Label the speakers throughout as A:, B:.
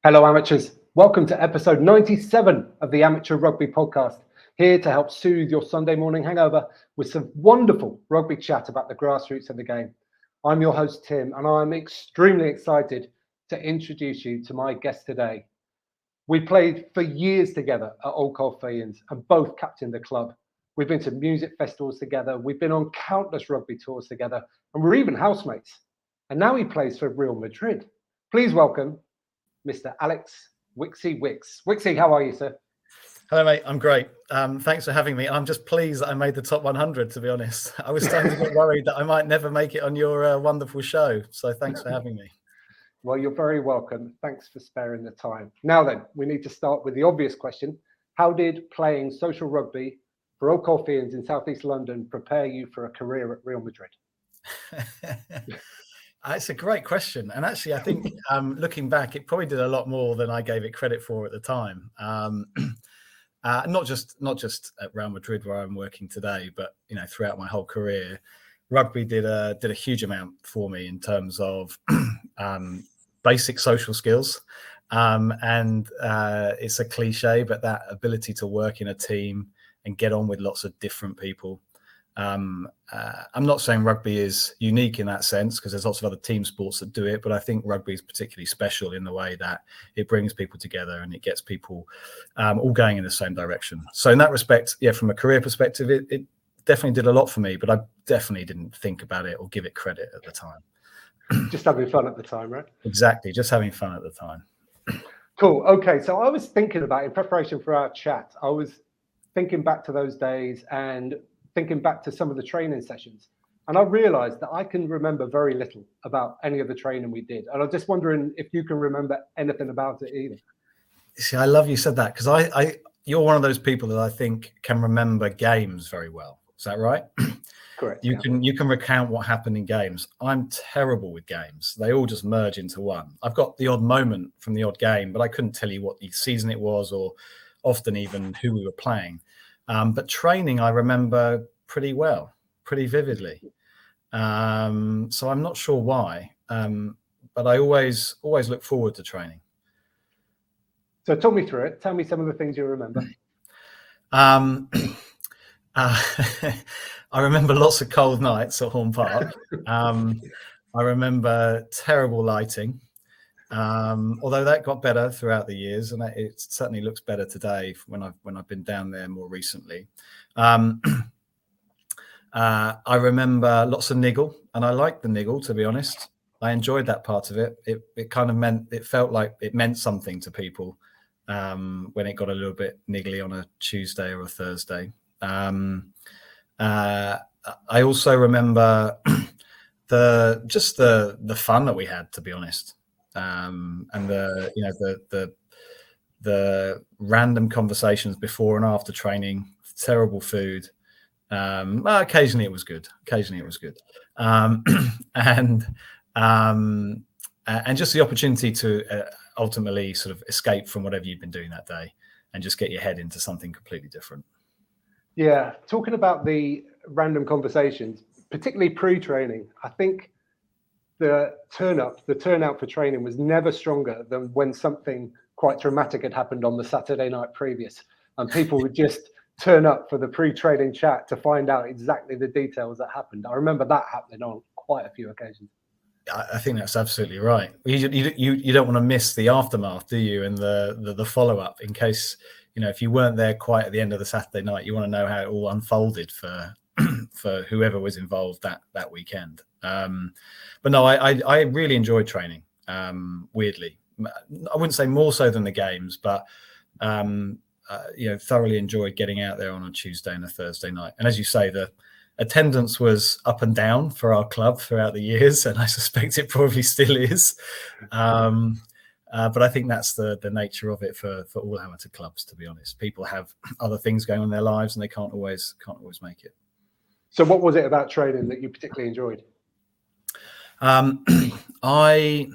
A: Hello, amateurs. Welcome to episode 97 of the Amateur Rugby Podcast, here to help soothe your Sunday morning hangover with some wonderful rugby chat about the grassroots of the game. I'm your host, Tim, and I'm extremely excited to introduce you to my guest today. We played for years together at Old Colfeians and both captained the club. We've been to music festivals together, we've been on countless rugby tours together, and we're even housemates. And now he plays for Real Madrid. Please welcome Mr. Alex Wicksy Wicks. Wicksy, how are you, sir?
B: Hello, mate. I'm great. Thanks for having me. I'm just pleased that I made the top 100, to be honest. I was starting to get worried that I might never make it on your wonderful show. So thanks for having me.
A: Well, you're very welcome. Thanks for sparing the time. Now then, we need to start with the obvious question. How did playing social rugby for Old Colfeians in Southeast London prepare you for a career at Real Madrid?
B: It's a great question. And actually, I think looking back, it probably did a lot more than I gave it credit for at the time. Not just at Real Madrid, where I'm working today, but throughout my whole career, rugby did a huge amount for me in terms of basic social skills. And it's a cliche, but that ability to work in a team and get on with lots of different people. I'm not saying rugby is unique in that sense, because there's lots of other team sports that do it, but I think rugby is particularly special in the way that it brings people together and it gets people all going in the same direction. So in that respect, from a career perspective, it definitely did a lot for me, but I definitely didn't think about it or give it credit at the time.
A: Just having fun at the time, right?
B: Exactly, just having fun at the time.
A: Cool. Okay, so I was thinking about, in preparation for our chat, I was thinking back to those days and thinking back to some of the training sessions. And I realized that I can remember very little about any of the training we did. And I'm just wondering if you can remember anything about it either.
B: See, I love you said that, because you're one of those people that I think can remember games very well. Is that right?
A: Correct.
B: You can recount what happened in games. I'm terrible with games. They all just merge into one. I've got the odd moment from the odd game, but I couldn't tell you what season it was or often even who we were playing. But training, I remember pretty well, pretty vividly. So I'm not sure why, but I always look forward to training.
A: So talk me through it. Tell me some of the things you remember.
B: I remember lots of cold nights at Horn Park. I remember terrible lighting. Although that got better throughout the years, and it certainly looks better today when I've been down there more recently. I remember lots of niggle, and I liked the niggle, to be honest. I enjoyed that part of it. It kind of felt like it meant something to people when it got a little bit niggly on a Tuesday or a Thursday. I also remember the fun that we had, to be honest. And the random conversations before and after training, terrible food. Occasionally it was good. And just the opportunity to ultimately sort of escape from whatever you've been doing that day and just get your head into something completely different.
A: Yeah, talking about the random conversations, particularly pre-training, I think the turnout for training was never stronger than when something quite dramatic had happened on the Saturday night previous, and people would just turn up for the pre-training chat to find out exactly the details that happened. I remember that happening on quite a few occasions.
B: I think that's absolutely right. You don't want to miss the aftermath, do you? And the follow-up, in case, if you weren't there quite at the end of the Saturday night, you want to know how it all unfolded for whoever was involved that weekend. But no, I really enjoyed training. Weirdly, I wouldn't say more so than the games, but thoroughly enjoyed getting out there on a Tuesday and a Thursday night. And as you say, the attendance was up and down for our club throughout the years, and I suspect it probably still is. But I think that's the nature of it for all amateur clubs, to be honest. People have other things going on in their lives and they can't always make it.
A: So what was it about training that you particularly enjoyed?
B: I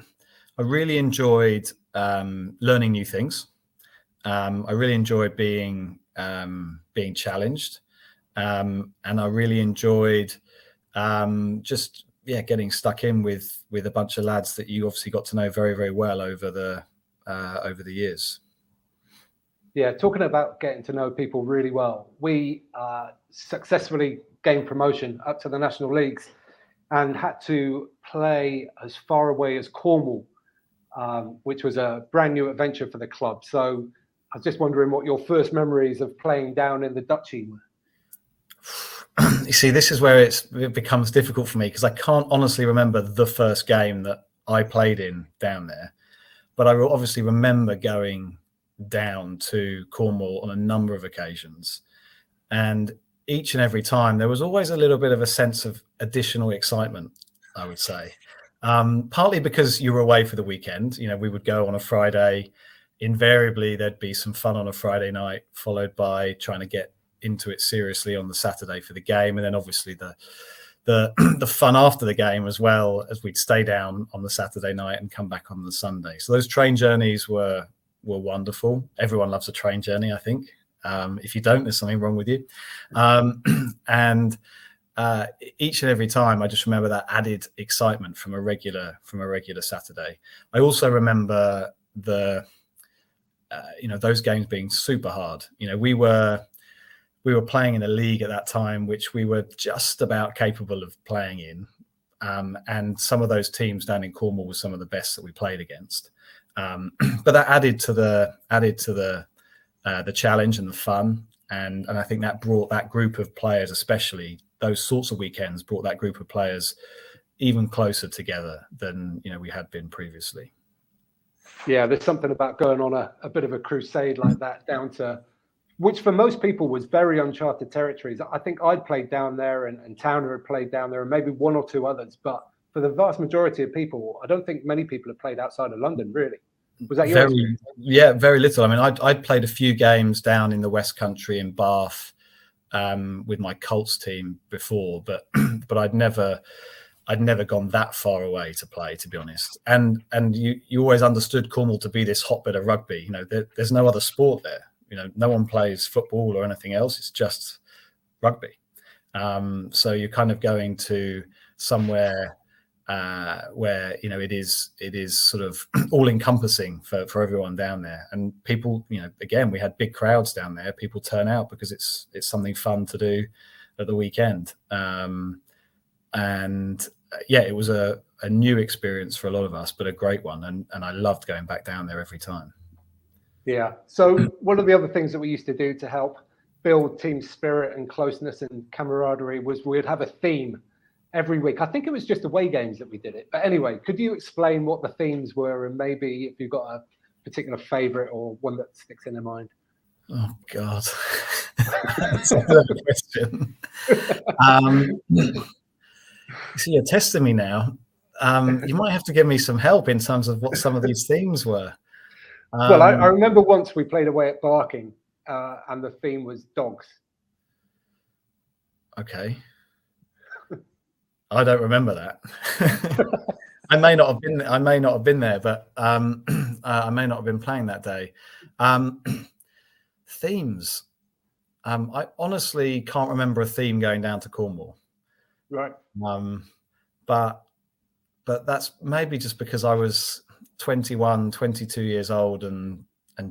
B: really enjoyed learning new things. I really enjoyed being challenged. And I really enjoyed getting stuck in with a bunch of lads that you obviously got to know very, very well over the over the years.
A: Yeah, talking about getting to know people really well, we successfully gained promotion up to the national leagues and had to play as far away as Cornwall, which was a brand new adventure for the club. So I was just wondering what your first memories of playing down in the Duchy were.
B: You see, this is where it becomes difficult for me, because I can't honestly remember the first game that I played in down there. But I will obviously remember going down to Cornwall on a number of occasions. And each and every time, there was always a little bit of a sense of additional excitement, I would say. Partly because you were away for the weekend. You know, we would go on a Friday. Invariably, there'd be some fun on a Friday night, followed by trying to get into it seriously on the Saturday for the game. And then obviously the fun after the game, as well, as we'd stay down on the Saturday night and come back on the Sunday. So those train journeys were wonderful. Everyone loves a train journey, I think. If you don't, there's something wrong with you. And each and every time, I just remember that added excitement from a regular Saturday. I also remember those games being super hard. You know, we were playing in a league at that time which we were just about capable of playing in, and some of those teams down in Cornwall were some of the best that we played against. But that added to the challenge and the fun, and I think that brought that group of players, especially those sorts of weekends, brought that group of players even closer together than we had been previously.
A: Yeah, there's something about going on a bit of a crusade like that down to, which for most people was very uncharted territories. I think I'd played down there, and Towner had played down there, and maybe one or two others. But for the vast majority of people, I don't think many people have played outside of London, really. Was that your experience?
B: Yeah, very little. I mean, I'd played a few games down in the West Country in Bath with my Colts team before, but I'd never gone that far away to play, to be honest. And you always understood Cornwall to be this hotbed of rugby. You know, there's no other sport there. You know, no one plays football or anything else. It's just rugby. So you're kind of going to somewhere where it is sort of all encompassing for everyone down there. And people, again, we had big crowds down there. People turn out because it's something fun to do at the weekend. It was a new experience for a lot of us, but a great one. And I loved going back down there every time.
A: Yeah. So one of the other things that we used to do to help build team spirit and closeness and camaraderie was we'd have a theme every week. I think it was just away games that we did it. But anyway, could you explain what the themes were, and maybe if you've got a particular favorite or one that sticks in your mind?
B: Oh, God. That's a good question. So you're testing me now. You might have to give me some help in terms of what some of these themes were.
A: Well, I remember once we played away at Barking, and the theme was dogs.
B: Okay. I don't remember that. I may not have been there, but I may not have been playing that day. Themes. I honestly can't remember a theme going down to Cornwall.
A: Right.
B: But that's maybe just because I was 21, 22 years old and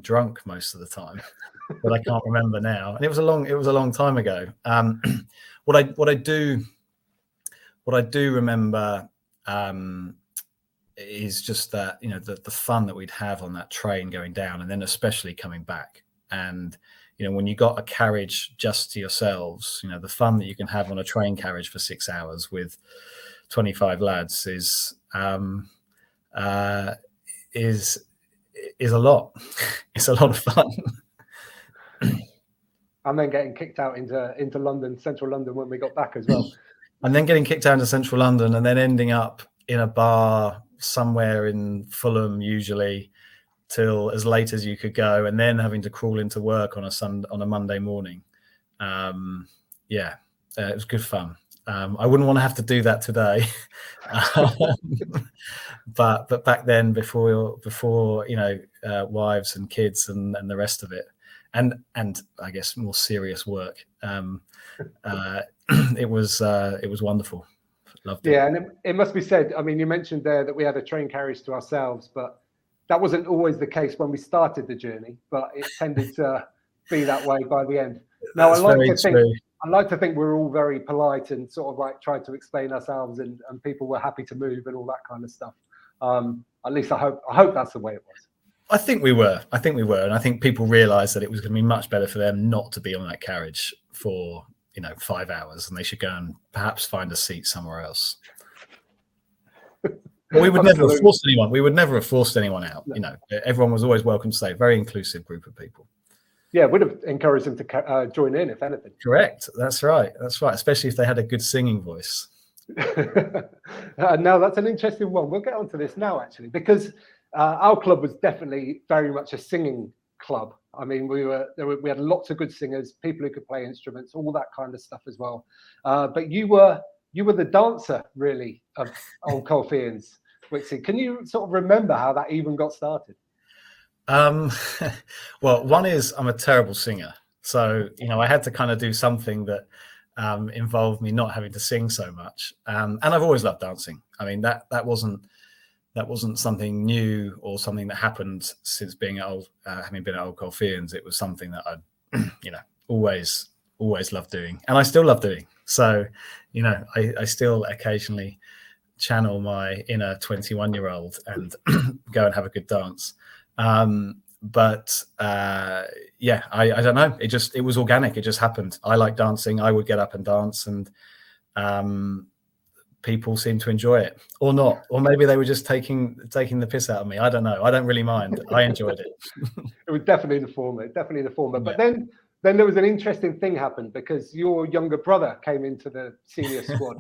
B: drunk most of the time. But I can't remember now. And it was a long time ago. What I do remember is just that the fun that we'd have on that train going down, and then especially coming back. And when you got a carriage just to yourselves, the fun that you can have on a train carriage for 6 hours with 25 lads is a lot. It's a lot of fun.
A: And then getting kicked out into London, central London, when we got back as well.
B: And then getting kicked out to central London, and then ending up in a bar somewhere in Fulham, usually, till as late as you could go, and then having to crawl into work on a Monday morning. It was good fun. I wouldn't want to have to do that today, but back then, before wives and kids and the rest of it, and I guess more serious work. It was wonderful. Loved it.
A: Yeah, and it must be said. I mean, you mentioned there that we had a train carriage to ourselves, but that wasn't always the case when we started the journey, but it tended to be that way by the end. Now, I like to think we're all very polite and sort of like tried to explain ourselves, and people were happy to move and all that kind of stuff. At least I hope that's the way it was.
B: I think we were, and I think people realised that it was going to be much better for them not to be on that carriage for 5 hours, and they should go and perhaps find a seat somewhere else. We would never have forced anyone. We would never have forced anyone out. No. Everyone was always welcome to stay. Very inclusive group of people.
A: Yeah, would have encouraged them to join in, if anything.
B: Correct. That's right. Especially if they had a good singing voice.
A: Now, that's an interesting one. We'll get onto this now, actually, because our club was definitely very much a singing club. I mean, we had lots of good singers, people who could play instruments, all that kind of stuff as well. But you were the dancer, really, of Old Colfeians, Wicksy. Can you sort of remember how that even got started?
B: Well, one is I'm a terrible singer. So, I had to kind of do something that involved me not having to sing so much. And I've always loved dancing. I mean, that wasn't something new or something that happened since being having been at Old Colfeians. It was something that I'd, always loved doing, and I still love doing. So, I still occasionally channel my inner 21-year-old and go and have a good dance. I don't know. It was organic. It just happened. I like dancing. I would get up and dance, and people seemed to enjoy it, or not, or maybe they were just taking the piss out of me. I don't know. I don't really mind. I enjoyed it.
A: It was definitely the former. But then there was an interesting thing happened, because your younger brother came into the senior squad,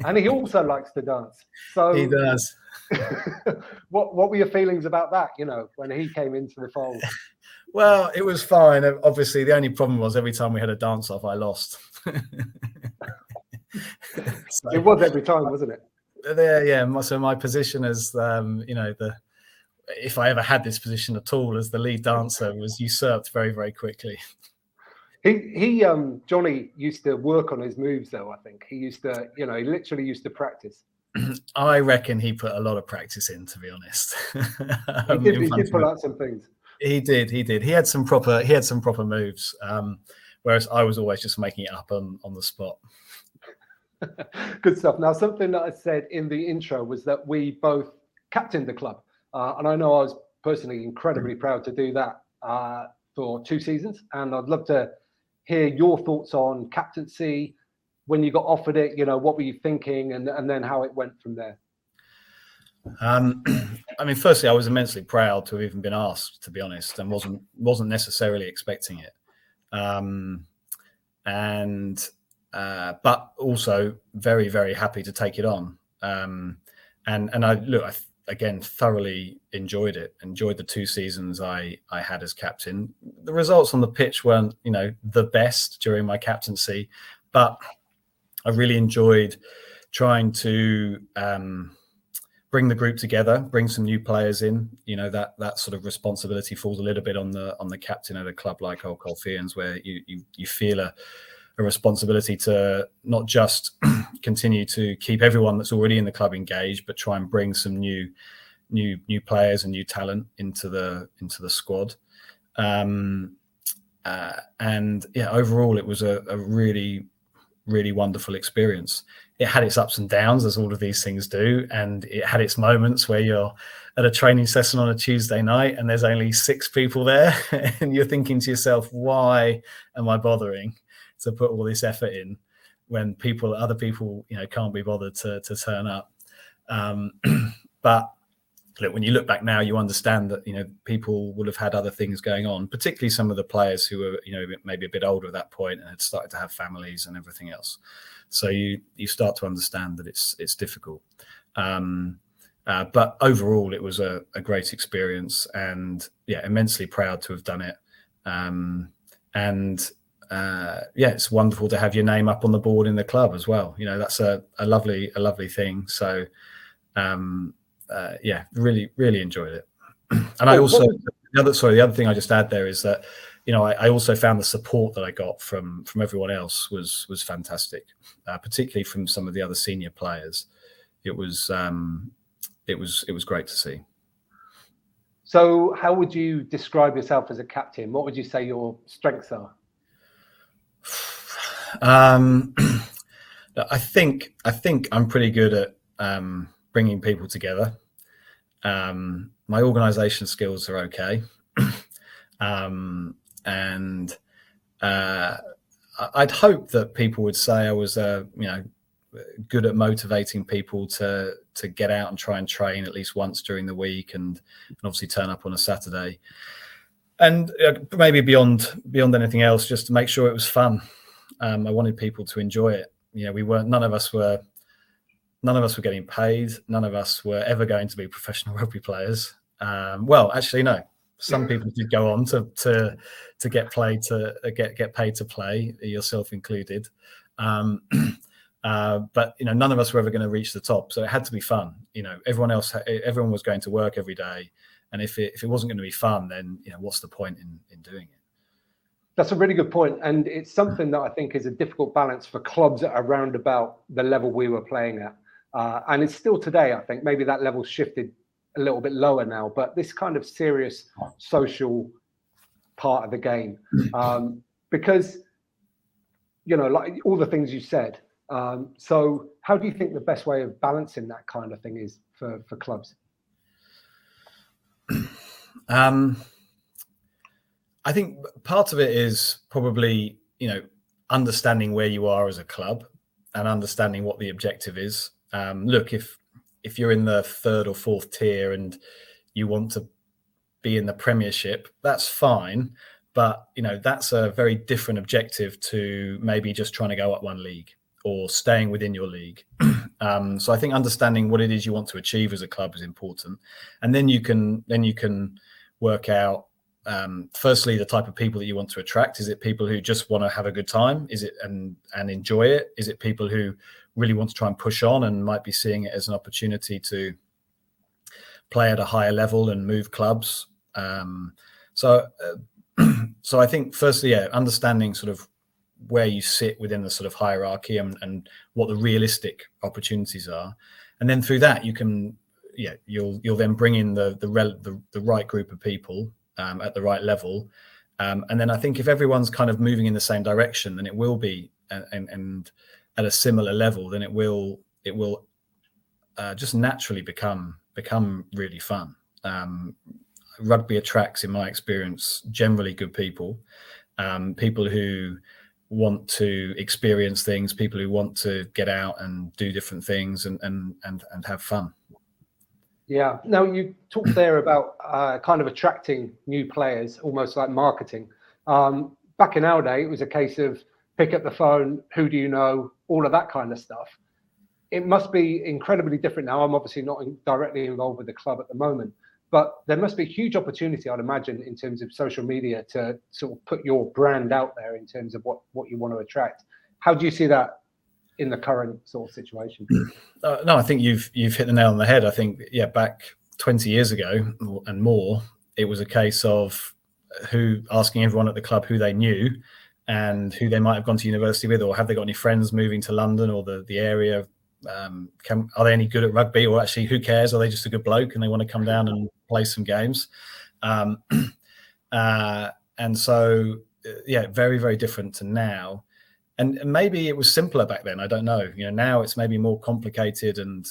A: and he also likes to dance. So
B: he does.
A: What were your feelings about that? When he came into the fold?
B: Well, it was fine. Obviously, the only problem was every time we had a dance off, I lost.
A: So, it was every time, wasn't it?
B: Yeah. So my position as if I ever had this position at all as the lead dancer was usurped very, very quickly.
A: He Johnny used to work on his moves, though. I think he used to, he literally used to practice.
B: I reckon he put a lot of practice in, to be honest.
A: He did pull out some things.
B: He did. He had some proper moves, whereas I was always just making it up on the spot.
A: Good stuff. Now, something that I said in the intro was that we both captained the club, and I know I was personally incredibly proud to do that for 2 seasons, and I'd love to hear your thoughts on captaincy. When you got offered it, what were you thinking, and then how it went from there?
B: I mean, firstly, I was immensely proud to have even been asked, to be honest, and wasn't necessarily expecting it. But also very, very happy to take it on. And I again thoroughly enjoyed it. Enjoyed the 2 seasons I had as captain. The results on the pitch weren't, the best during my captaincy, but I really enjoyed trying to bring the group together, bring some new players in. That sort of responsibility falls a little bit on the captain at a club like Old Colfeians, where you feel a responsibility to not just continue to keep everyone that's already in the club engaged, but try and bring some new players and new talent into the squad. Overall, it was a really, really wonderful experience. It had its ups and downs, as all of these things do, and it had its moments where you're at a training session on a Tuesday night and there's only 6 people there, and you're thinking to yourself, why am I bothering to put all this effort in when other people can't be bothered to turn up? But look, when you look back now, you understand that people will have had other things going on, particularly some of the players who were maybe a bit older at that point and had started to have families and everything else. So you start to understand that it's difficult. But overall, it was a great experience, and immensely proud to have done it. It's wonderful to have your name up on the board in the club as well. That's a lovely thing. So really, really enjoyed it. And I also, the other thing I just add there is that, I also found the support that I got from everyone else was fantastic, particularly from some of the other senior players. It was great to see.
A: So how would you describe yourself as a captain? What would you say your strengths are?
B: I think I'm pretty good at bringing people together. My organisation skills are okay, and I'd hope that people would say I was, good at motivating people to get out and try and train at least once during the week, and obviously turn up on a Saturday, and maybe beyond anything else, just to make sure it was fun. I wanted people to enjoy it. None of us were getting paid. None of us were ever going to be professional rugby players. Well, actually, no. Some people did go on to get paid to play, yourself included. But none of us were ever going to reach the top. So it had to be fun. Everyone was going to work every day, and if it wasn't going to be fun, then what's the point in doing it?
A: That's a really good point, and it's something that I think is a difficult balance for clubs at around about the level we were playing at, and it's still today. I think maybe that level's shifted a little bit lower now, but this kind of serious social part of the game, because like all the things you said. So how do you think the best way of balancing that kind of thing is for clubs?
B: I think part of it is probably, understanding where you are as a club and understanding what the objective is. Look, if you're in the third or fourth tier and you want to be in the Premiership, that's fine. But, that's a very different objective to maybe just trying to go up one league or staying within your league. So I think understanding what it is you want to achieve as a club is important. And then you can work out, firstly, the type of people that you want to attract. Is it people who just want to have a good time? Is it and enjoy it? Is it people who really want to try and push on and might be seeing it as an opportunity to play at a higher level and move clubs? So I think firstly, understanding sort of where you sit within the sort of hierarchy and what the realistic opportunities are, and then through that you'll then bring in the right group of people at the right level, and then I think if everyone's kind of moving in the same direction, then it will be and at a similar level, then it will just naturally become really fun. Rugby attracts, in my experience, generally good people, people who want to experience things, people who want to get out and do different things and have fun.
A: Yeah. Now, you talked there about kind of attracting new players, almost like marketing. Back in our day, it was a case of pick up the phone, who do you know, all of that kind of stuff. It must be incredibly different now. I'm obviously not directly involved with the club at the moment, but there must be a huge opportunity, I'd imagine, in terms of social media to sort of put your brand out there in terms of what you want to attract. How do you see that in the current sort of situation?
B: No, I think you've hit the nail on the head. I think, back 20 years ago and more, it was a case of asking everyone at the club who they knew and who they might have gone to university with, or have they got any friends moving to London or the area? Are they any good at rugby, or actually who cares? Are they just a good bloke and they want to come down and play some games? And so, very, very different to now. And maybe it was simpler back then. I don't know. Now it's maybe more complicated, and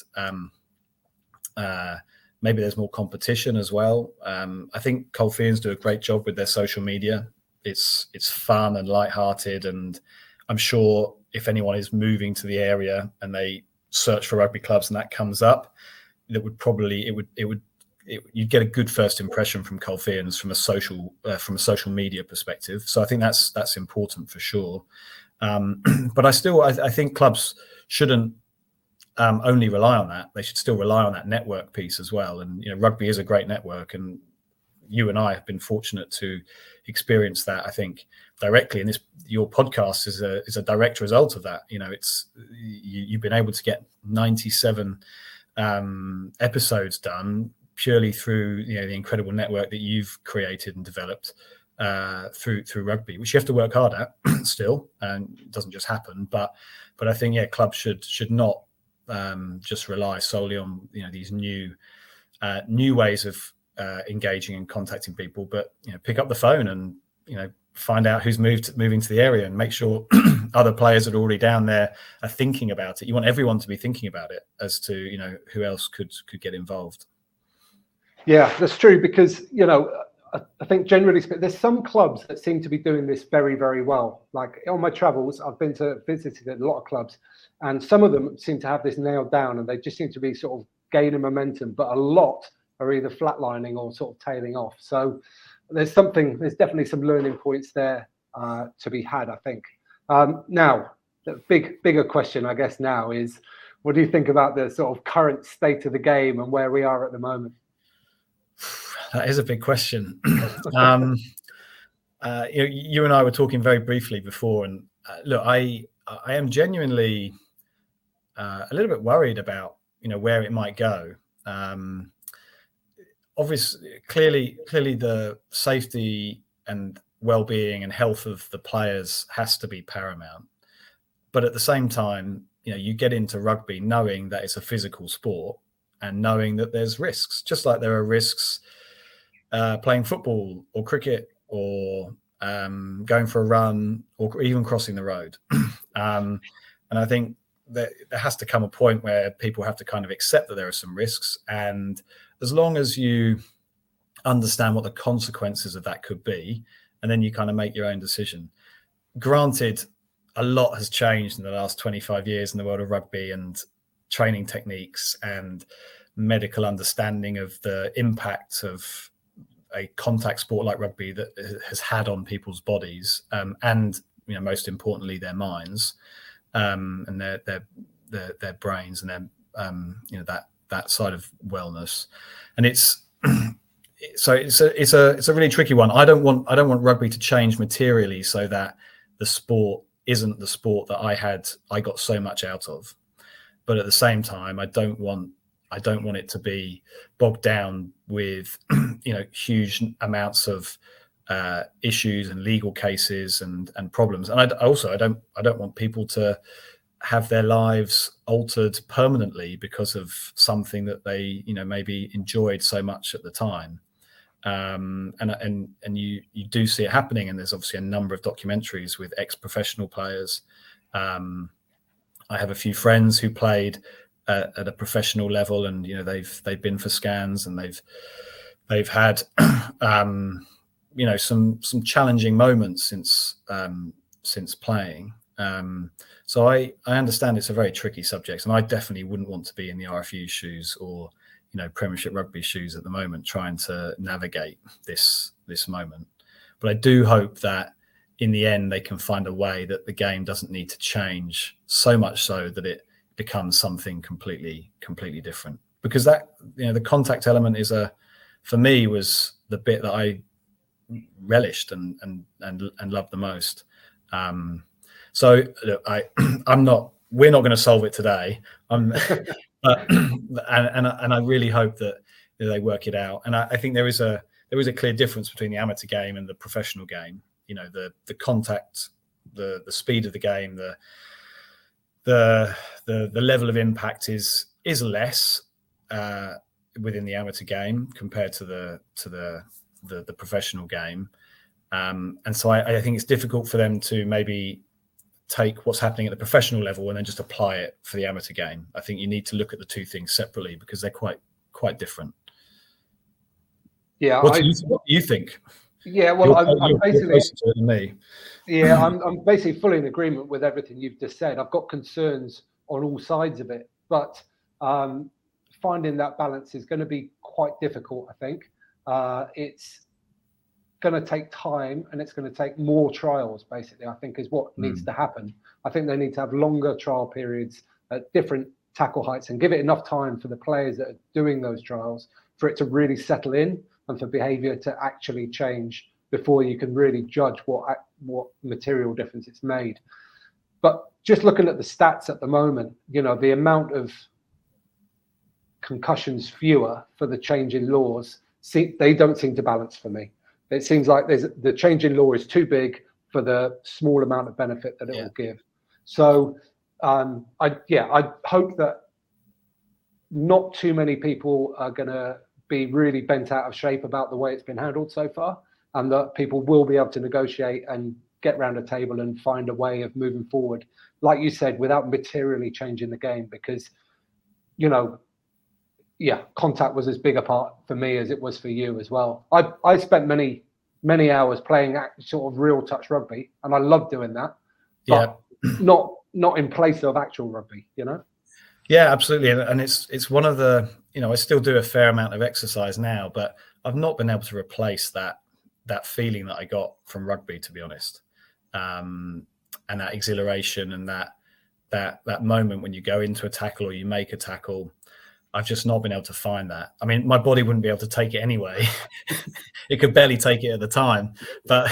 B: maybe there's more competition as well. I think Colfeians do a great job with their social media. It's fun and lighthearted, and I'm sure if anyone is moving to the area and they search for rugby clubs and that comes up, that would probably you'd get a good first impression from Colfeians from a social media perspective. So I think that's important for sure. But I think clubs shouldn't only rely on that. They should still rely on that network piece as well. And rugby is a great network, and you and I have been fortunate to experience that, I think, directly. And your podcast is a direct result of that. You've been able to get 97 episodes done purely through the incredible network that you've created and developed through rugby, which you have to work hard at still, and it doesn't just happen. But I think clubs should not just rely solely on these new ways of engaging and contacting people, but pick up the phone and find out who's moving to the area and make sure other players that are already down there are thinking about it. You want everyone to be thinking about it as to who else could get involved.
A: Yeah, that's true, because I think generally speaking, there's some clubs that seem to be doing this very, very well. Like on my travels, I've visited a lot of clubs, and some of them seem to have this nailed down, and they just seem to be sort of gaining momentum. But a lot are either flatlining or sort of tailing off. So there's definitely some learning points there to be had, I think. Now, the bigger question, I guess, now is, what do you think about the sort of current state of the game and where we are at the moment?
B: That is a big question. You and I were talking very briefly before, and look, I am genuinely a little bit worried about where it might go. Obviously, clearly, the safety and well-being and health of the players has to be paramount. But at the same time, you get into rugby knowing that it's a physical sport and knowing that there's risks, just like there are risks playing football or cricket or going for a run or even crossing the road. And I think that there has to come a point where people have to kind of accept that there are some risks. And as long as you understand what the consequences of that could be, and then you kind of make your own decision. Granted, a lot has changed in the last 25 years in the world of rugby, and training techniques and medical understanding of the impact of a contact sport like rugby that has had on people's bodies, and most importantly their minds, and their brains and their that side of wellness. And it's a really tricky one. I don't want rugby to change materially so that the sport isn't the sport that I got so much out of. But at the same time, I don't want it to be bogged down with huge amounts of issues and legal cases and problems. And I don't want people to have their lives altered permanently because of something that they maybe enjoyed so much at the time. And you do see it happening, and there's obviously a number of documentaries with ex-professional players. I have a few friends who played at a professional level, and they've been for scans, and they've had some challenging moments since playing. So I understand it's a very tricky subject, and I definitely wouldn't want to be in the RFU shoes or Premiership Rugby shoes at the moment, trying to navigate this moment. But I do hope that in the end they can find a way that the game doesn't need to change so much so that it becomes something completely different. Because that the contact element for me was the bit that I relished and loved the most. So look, we're not going to solve it today. And I really hope that they work it out. And I think there is a clear difference between the amateur game and the professional game. The contact, the speed of the game, the level of impact is less within the amateur game compared to the professional game. And so I think it's difficult for them to maybe take what's happening at the professional level and then just apply it for the amateur game. I think you need to look at the two things separately because they're quite different.
A: Yeah.
B: What do you think?
A: Yeah, well, I'm basically
B: closer to it than me.
A: Yeah, I'm basically fully in agreement with everything you've just said. I've got concerns on all sides of it, but finding that balance is going to be quite difficult, I think. It's going to take time, and it's going to take more trials, basically, I think, is what needs to happen. I think they need to have longer trial periods at different tackle heights and give it enough time for the players that are doing those trials for it to really settle in and for behavior to actually change before you can really judge what material difference it's made. But just looking at the stats at the moment, the amount of concussions fewer for the change in laws, they don't seem to balance for me. It seems like the change in law is too big for the small amount of benefit that it will give. So I hope that not too many people are going to be really bent out of shape about the way it's been handled so far, and that people will be able to negotiate and get round a table and find a way of moving forward, like you said, without materially changing the game. Because, you know, yeah, contact was as big a part for me as it was for you as well. I spent many hours playing sort of real touch rugby, and I love doing that, but not in place of actual rugby, you know.
B: Yeah, absolutely. And it's one of the, you know, I still do a fair amount of exercise now, but I've not been able to replace that feeling that I got from rugby, to be honest. And that exhilaration and that moment when you go into a tackle or you make a tackle, I've just not been able to find that. I mean, my body wouldn't be able to take it anyway. It could barely take it at the time, but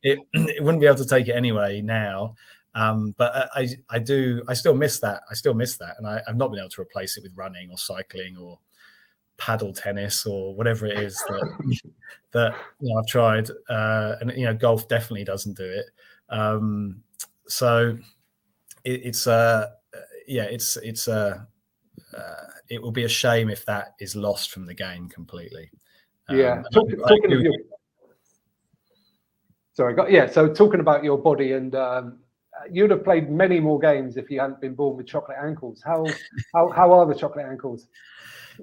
B: it wouldn't be able to take it anyway now. But I still miss that. And I've not been able to replace it with running or cycling or paddle tennis or whatever it is that you know, I've tried. And, you know, golf definitely doesn't do it. So it will be a shame if that is lost from the game completely.
A: So talking about your body, and you'd have played many more games if you hadn't been born with chocolate ankles. How are the chocolate ankles?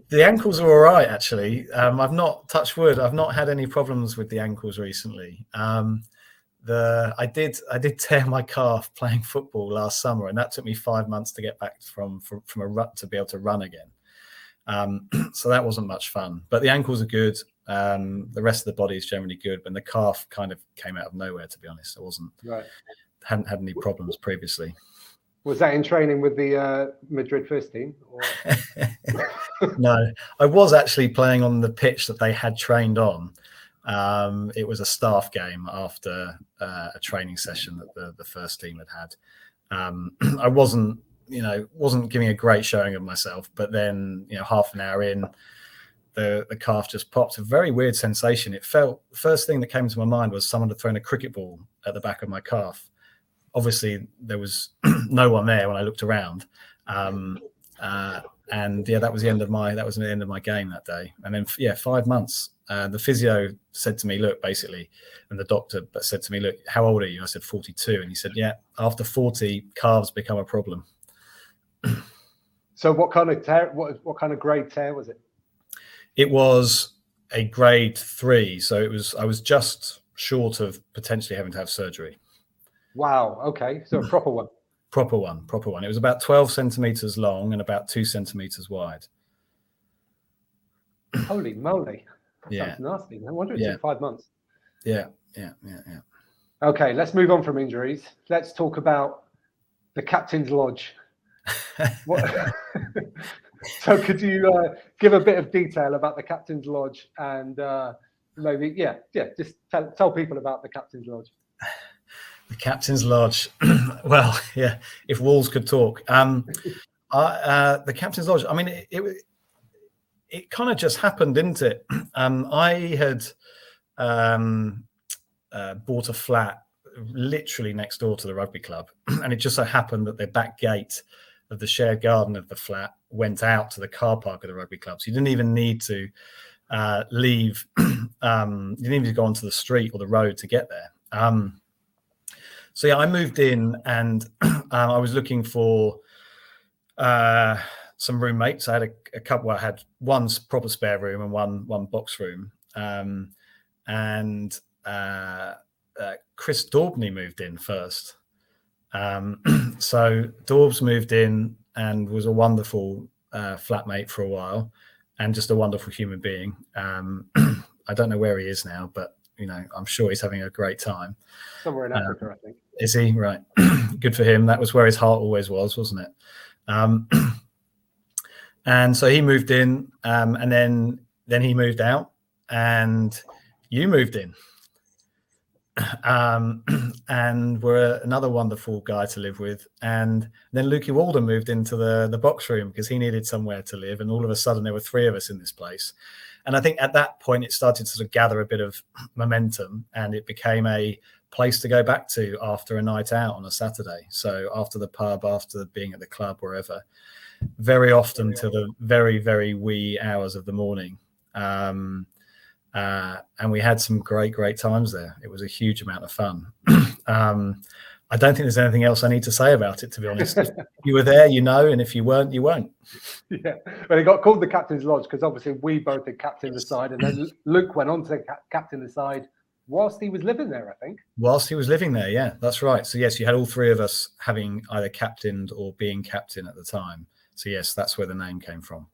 B: The ankles are all right, actually. I've not, touched wood, I've not had any problems with the ankles recently. I did tear my calf playing football last summer, and that took me 5 months to get back from a rut to be able to run again. So that wasn't much fun. But the ankles are good. The rest of the body is generally good. But the calf kind of came out of nowhere, to be honest. Hadn't had any problems previously.
A: Was that in training with the Madrid first team? Or?
B: No, I was actually playing on the pitch that they had trained on. It was a staff game after a training session that the first team had. I wasn't giving a great showing of myself, but then, you know, half an hour in, the calf just popped. A very weird sensation. It felt, the first thing that came to my mind was someone had thrown a cricket ball at the back of my calf. Obviously, there was no one there when I looked around. And yeah, that was the end of my game that day. And then 5 months. The physio said to me, look, basically, and the doctor said to me, look, how old are you? I said 42, and he said, yeah, after 40, calves become a problem.
A: So what kind of tear? What kind of grade tear was it?
B: It was a grade 3, so I was just short of potentially having to have surgery.
A: Wow. Okay, so a proper one.
B: Proper one. It was about 12 centimeters long and about 2 centimeters wide.
A: Holy moly. That sounds nasty. No wonder it took 5 months.
B: Yeah.
A: Okay, let's move on from injuries. Let's talk about the captain's lodge. So could you give a bit of detail about the captain's lodge and maybe, just tell people about the captain's lodge.
B: The captain's lodge. Well, yeah, if walls could talk. The captain's lodge, I mean, it kind of just happened, didn't it? I had bought a flat literally next door to the rugby club, and it just so happened that the back gate of the shared garden of the flat went out to the car park of the rugby club. So you didn't even need to leave. You didn't even need to go onto the street or the road to get there. So yeah, I moved in, and I was looking for some roommates. I had a couple. I had one proper spare room and one box room. And Chris Daubney moved in first. So Daubs moved in and was a wonderful flatmate for a while, and just a wonderful human being. I don't know where he is now, but you know, I'm sure he's having a great time.
A: Somewhere in Africa, I think.
B: Is he? Right. Good for him. That was where his heart always was, wasn't it? And so he moved in, and then he moved out, and you moved in. And we're another wonderful guy to live with. And then Lukey Walden moved into the box room because he needed somewhere to live. And all of a sudden there were 3 of us in this place. And I think at that point it started to sort of gather a bit of momentum, and it became a place to go back to after a night out on a Saturday. So after the pub, after being at the club, wherever, very often to the very, very wee hours of the morning. And we had some great times there. It was a huge amount of fun. I don't think there's anything else I need to say about it, to be honest. If you were there, and if you weren't, you won't.
A: Yeah, well, it got called the Captain's Lodge because obviously we both had captained the side, and then Luke went on to captain the side whilst he was living there, I think.
B: Whilst he was living there, yeah, that's right. So yes, you had all three of us having either captained or being captain at the time. So yes, that's where the name came from.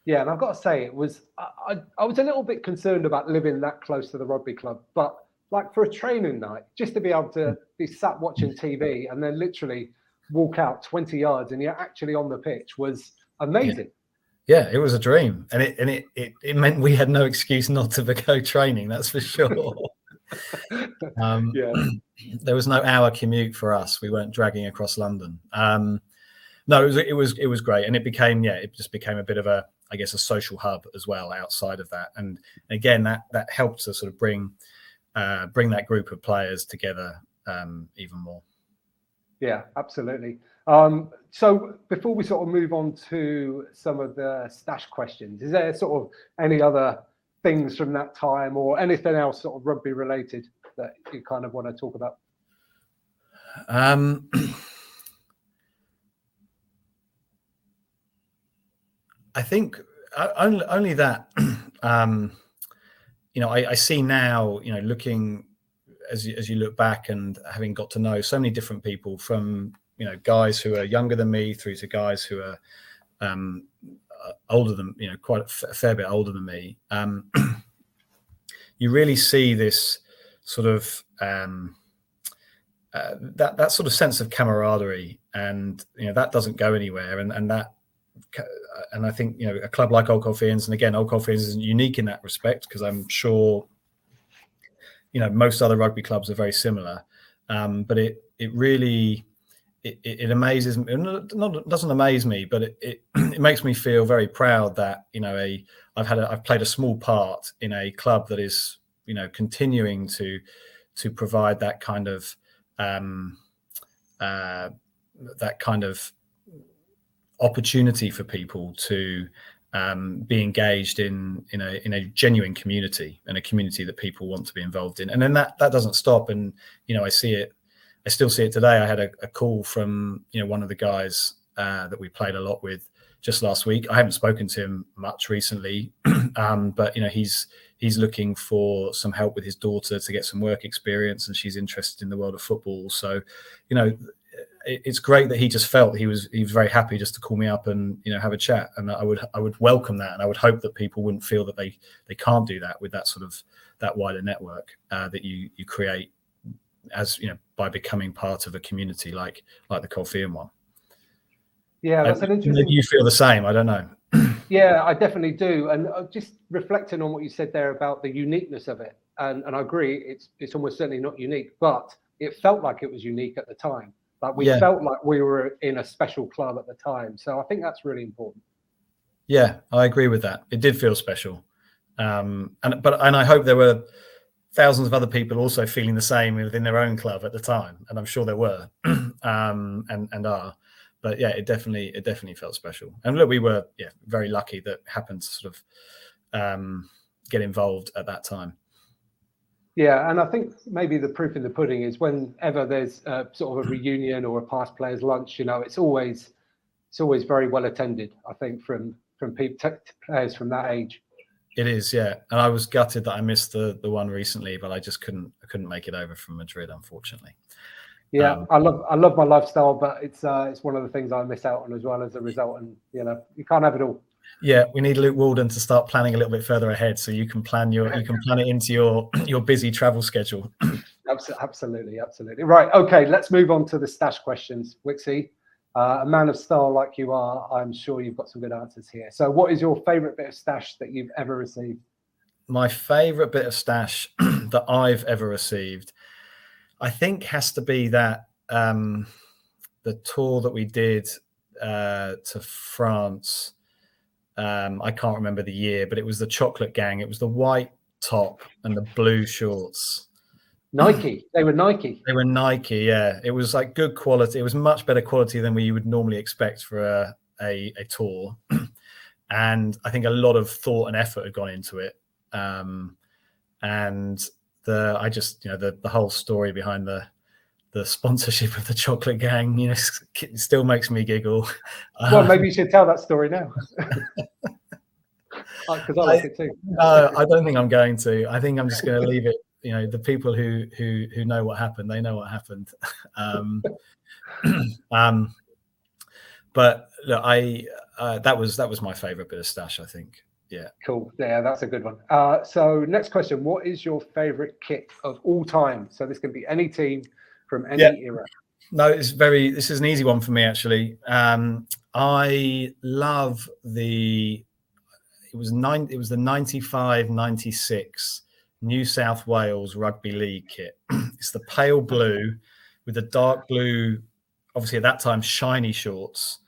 A: Yeah, and I've got to say, it was I was a little bit concerned about living that close to the rugby club, but like for a training night, just to be able to be sat watching TV and then literally walk out 20 yards and you're actually on the pitch was amazing.
B: Yeah, it was a dream, and it meant we had no excuse not to go training. That's for sure. There was no hour commute for us. We weren't dragging across London. No, it was great, and it just became a bit of a, I guess, a social hub as well outside of that. And again, that helped to sort of bring that group of players together even more. Yeah,
A: absolutely. So before we sort of move on to some of the stash questions, is there sort of any other things from that time or anything else sort of rugby related that you kind of want to talk about?
B: I think only that, I see now, looking as you look back and having got to know so many different people, from, guys who are younger than me through to guys who are older than, quite a fair bit older than me. You really see this sort of that sort of sense of camaraderie, and that doesn't go anywhere, and I think a club like Old Colfeians, and again, Old Colfeians isn't unique in that respect, because I'm sure most other rugby clubs are very similar, but it really amazes me. It doesn't amaze me, but it makes me feel very proud that I've played a small part in a club that is continuing to provide that kind of opportunity for people to be engaged in a genuine community, and a community that people want to be involved in. And then that doesn't stop. And I still see it today. I had a call from one of the guys that we played a lot with just last week. I haven't spoken to him much recently, but he's looking for some help with his daughter to get some work experience, and she's interested in the world of football. So it's great that he just felt he was very happy just to call me up and have a chat, and I would welcome that, and I would hope that people wouldn't feel that they can't do that with that sort of that wider network that you create as by becoming part of a community like the Colfeian one.
A: Yeah, that's an interesting.
B: Maybe you feel the same. I don't know.
A: Yeah, I definitely do, and just reflecting on what you said there about the uniqueness of it, and I agree, it's almost certainly not unique, but it felt like it was unique at the time. Like we felt like we were in a special club at the time. So I think that's really important.
B: Yeah, I agree with that. It did feel special. And I hope there were thousands of other people also feeling the same within their own club at the time. And I'm sure there were and are. But yeah, it definitely felt special. And look, we were very lucky that happened to sort of get involved at that time.
A: Yeah, and I think maybe the proof in the pudding is whenever there's sort of a reunion or a past players' lunch, it's always very well attended, I think, from players from that age.
B: It is, yeah. And I was gutted that I missed the one recently, but I just couldn't make it over from Madrid, unfortunately.
A: Yeah, I love my lifestyle, but it's one of the things I miss out on as well as a result, and you can't have it all.
B: Yeah, we need Luke Walden to start planning a little bit further ahead, so you can plan it into your busy travel schedule.
A: Absolutely. Right, okay, let's move on to the stash questions. Wicksy, a man of style like you are, I'm sure you've got some good answers here. So, what is your favourite bit of stash that you've ever received?
B: My favourite bit of stash that I've ever received, I think, has to be that the tour that we did to France. I can't remember the year, but it was the Chocolate Gang. It was the white top and the blue shorts.
A: Nike. They were Nike.
B: They were Nike, yeah. It was like good quality. It was much better quality than you would normally expect for a tour. And I think a lot of thought and effort had gone into it. And the whole story behind the sponsorship of the Chocolate Gang, it still makes me giggle.
A: Well, maybe you should tell that story now. Because I like it too.
B: I don't think I'm going to. I think I'm just going to leave it. The people who know what happened, they know what happened. But look, that was my favourite bit of stash, I think. Yeah.
A: Cool. Yeah, that's a good one. So next question: what is your favourite kit of all time? So this can be any team from any era.
B: No, this is an easy one for me, actually. I love it was the 95-96 New South Wales Rugby League kit. It's the pale blue with the dark blue, obviously at that time, shiny shorts,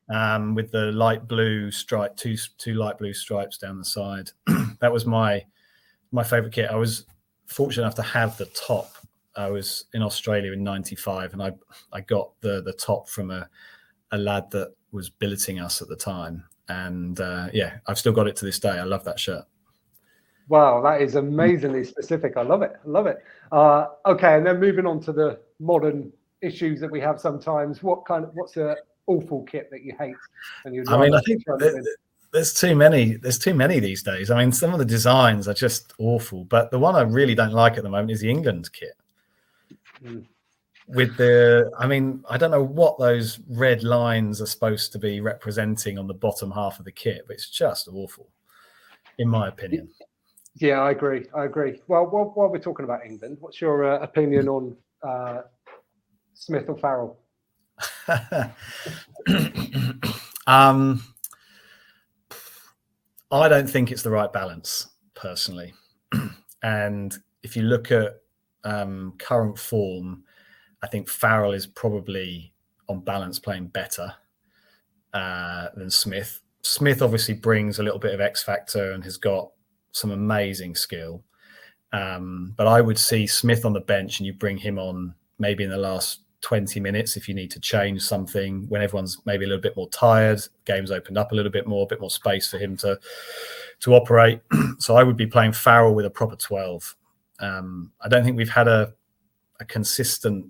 B: with the light blue stripe, two light blue stripes down the side. That was my favourite kit. I was fortunate enough to have the top. I was in Australia in 95, and I got the top from a lad that was billeting us at the time. And I've still got it to this day. I love that shirt.
A: Wow, that is amazingly specific. I love it. Okay, and then moving on to the modern issues that we have sometimes. What's a awful kit that you hate? And
B: I think there's too many. There's too many these days. I mean, some of the designs are just awful. But the one I really don't like at the moment is the England kit. With I don't know what those red lines are supposed to be representing on the bottom half of the kit, but it's just awful, in my opinion.
A: Yeah, I agree. Well, while we're talking about England, what's your opinion on Smith or Farrell?
B: I don't think it's the right balance, personally. And if you look at current form, I think Farrell is probably on balance playing better than Smith. Smith obviously brings a little bit of X factor and has got some amazing skill. But I would see Smith on the bench and you bring him on maybe in the last 20 minutes if you need to change something, when everyone's maybe a little bit more tired, game's opened up a bit more space for him to operate. So I would be playing Farrell with a proper 12. I don't think we've had a consistent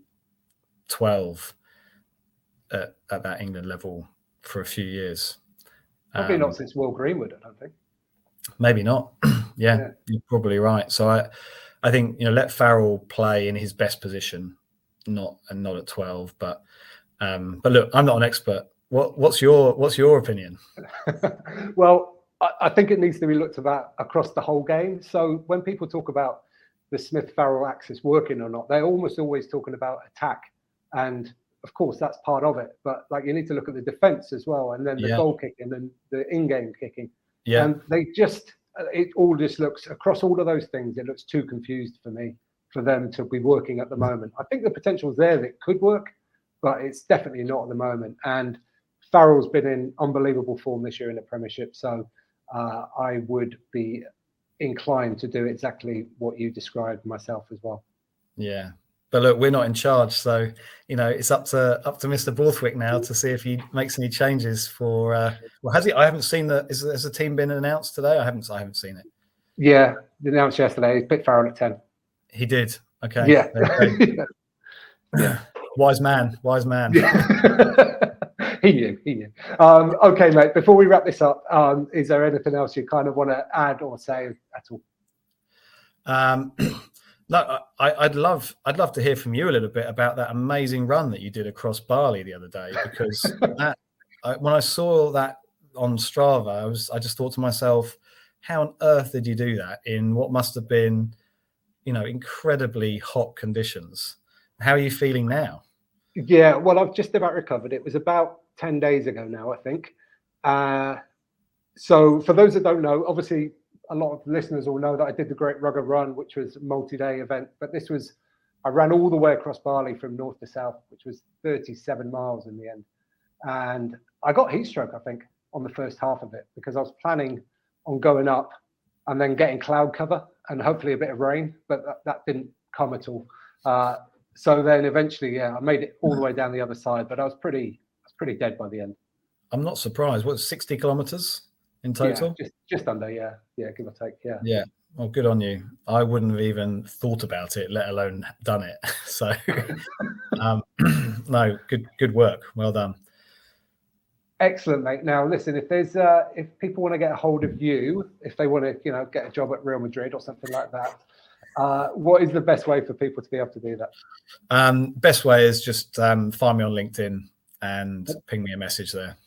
B: 12 at that England level for a few years.
A: Probably not since Will Greenwood, I don't think.
B: Maybe not. Yeah, you're probably right. So I think let Farrell play in his best position, not at 12. But look, I'm not an expert. What's your opinion?
A: Well, I think it needs to be looked at across the whole game. So when people talk about the Smith-Farrell axis working or not, they're almost always talking about attack. And of course, that's part of it. But you need to look at the defense as well, and then the goal kicking and the in-game kicking. Yeah. And it all just looks, across all of those things, it looks too confused for me, for them to be working at the moment. I think the potential's there that it could work, but it's definitely not at the moment. And Farrell's been in unbelievable form this year in the Premiership. So I would be inclined to do exactly what you described myself as well.
B: Yeah. But look, we're not in charge, so it's up to Mr. Borthwick now to see if he makes any changes for. Well, has he? I haven't seen has the team been announced today? I haven't seen it.
A: Yeah, announced yesterday. He picked Farrell at 10.
B: He did. Okay.
A: Yeah.
B: Yeah. Wise man.
A: He knew. Okay, mate. Before we wrap this up, is there anything else you kind of want to add or say at all?
B: No, I'd love to hear from you a little bit about that amazing run that you did across Bali the other day, because when I saw that on Strava, I just thought to myself, how on earth did you do that in what must have been, incredibly hot conditions? How are you feeling now?
A: Yeah, well, I've just about recovered. It was about 10 days ago now, I think. So for those that don't know, obviously, a lot of listeners will know that I did the Great Rugged Run, which was a multi-day event. But I ran all the way across Bali from north to south, which was 37 miles in the end. And I got heat stroke, I think, on the first half of it, because I was planning on going up and then getting cloud cover and hopefully a bit of rain, but that didn't come at all. So then eventually, I made it all the way down the other side, but I was pretty dead by the end.
B: I'm not surprised. What, 60 kilometers? in total?
A: Yeah, just under, yeah, give or take, yeah.
B: Yeah. Well, good on you. I wouldn't have even thought about it, let alone done it. So, no, good work. Well done.
A: Excellent, mate. Now, listen, if people want to get a hold of you, if they want to, get a job at Real Madrid or something like that, what is the best way for people to be able to do that?
B: Best way is just find me on LinkedIn and ping me a message there.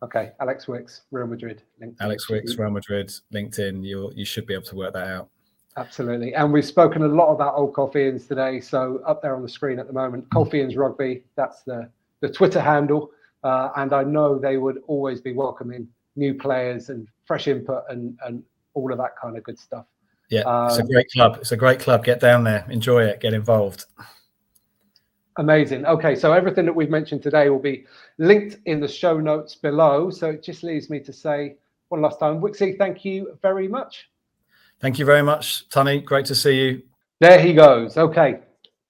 A: Okay, Alex Wicks, Real Madrid. LinkedIn.
B: Alex Wicks, Real Madrid, LinkedIn. You should be able to work that out.
A: Absolutely. And we've spoken a lot about Old Colfeians today. So up there on the screen at the moment, Colfeians Rugby, that's the Twitter handle. And I know they would always be welcoming new players and fresh input and all of that kind of good stuff.
B: Yeah, it's a great club. It's a great club. Get down there, enjoy it, get involved.
A: Amazing. Okay, so everything that we've mentioned today will be linked in the show notes below. So it just leaves me to say one last time, Wicksy, thank you very much.
B: Thank you very much, Tunny. Great to see you.
A: There he goes. Okay,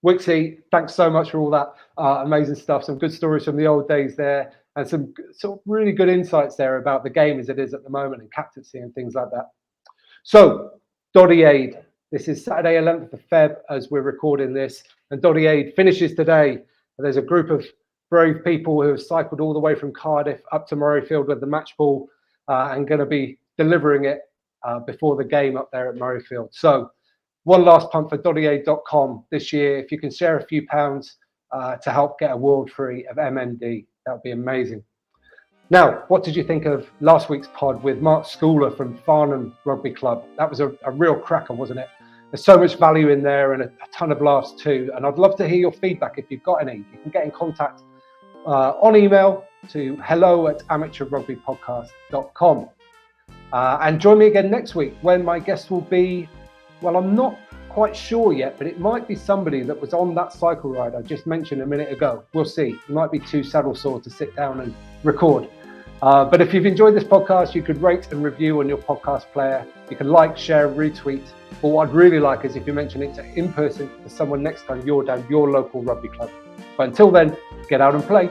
A: Wicksy, thanks so much for all that amazing stuff. Some good stories from the old days there, and some sort of really good insights there about the game as it is at the moment and captaincy and things like that. So, Doddy Aid. This is Saturday, 11th of Feb, as we're recording this, and Doddy Aid finishes today. There's a group of brave people who have cycled all the way from Cardiff up to Murrayfield with the match ball and going to be delivering it before the game up there at Murrayfield. So, one last pump for doddyaid.com this year. If you can share a few pounds to help get a world free of MND, that would be amazing. Now, what did you think of last week's pod with Mark Schooler from Farnham Rugby Club? That was a real cracker, wasn't it? There's so much value in there and a ton of laughs too. And I'd love to hear your feedback if you've got any. You can get in contact on email to hello@amateurrugbypodcast.com. And join me again next week when my guest will be, well, I'm not quite sure yet, but it might be somebody that was on that cycle ride I just mentioned a minute ago. We'll see. It might be too saddle sore to sit down and record. But if you've enjoyed this podcast, you could rate and review on your podcast player. You can like, share, retweet. But what I'd really like is if you mention it in person to someone next time you're down your local rugby club. But until then, get out and play.